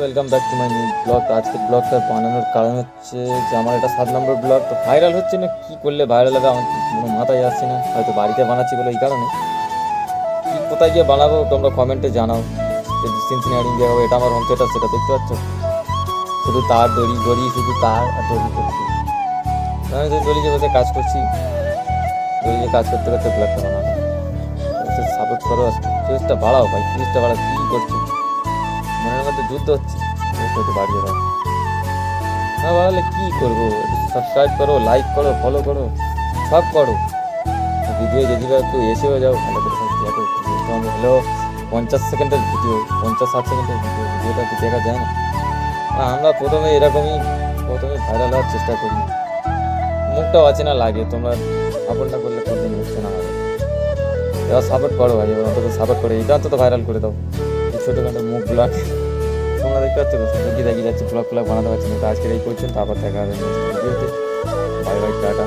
Welcome back to my new blog. আজকের ব্লগটা বানানোর কারণ হচ্ছে যে আমার একটা 7 নম্বর ব্লগ তো ভাইরাল হচ্ছে না, কী করলে ভাইরাল হবে আমার কোনো মাথায় আসছে না। হয়তো বাড়িতে বানাচ্ছি বলে এই কারণে। কী কোথায় গিয়ে বানাবো তোমরা কমেন্টে জানাও। যদি সিনসিনারি ইন্ডিয়া হবে, এটা আমার হোম থিয়েটার, সেটা দেখতে পাচ্ছ। শুধু তার দড়ি শুধু তার আর দড়ি করছি। আমি যে দড়িতে বসে কাজ করছি, দড়িতে কাজ করতে করতে ব্লগটা বানাবো। সাপোর্ট করো, ফিউজটা বাড়াও ভাই, ফিউজটা বাড়াও। কী করছো? মনের মধ্যে যুদ্ধ হচ্ছে, একটু বাড়িয়ে দাও। না বাড়ালে কী করবো? সাবস্ক্রাইব করো, লাইক করো, ফলো করো, সব করো। ভিডিও যদি বা একটু এসেও যাও, ভালো করে হলো 50 সেকেন্ডের ভিডিও, 50-60 সেকেন্ডের ভিডিওটা একটু দেখা যায় না। আমরা প্রথমে ভাইরাল হওয়ার চেষ্টা করি, মুখটাও আছে না লাগে। তোমরা সাপোর্ট না করলে কোনদিন মুখছে না হবে। এবার সাপোর্ট করো ভাই, এবার অন্তত সাপোর্ট করে এটা অন্তত ভাইরাল করে দাও। ছোটোখাটো মুখ ব্লগ তোমরা দেখতে পাচ্ছ, দেখি যাচ্ছে ব্লগ বানাতে পারছি না। তো আজকের এই পর্যন্ত, আবার দেখা হবে নেক্সট ভিডিওতে। Bye bye, tata.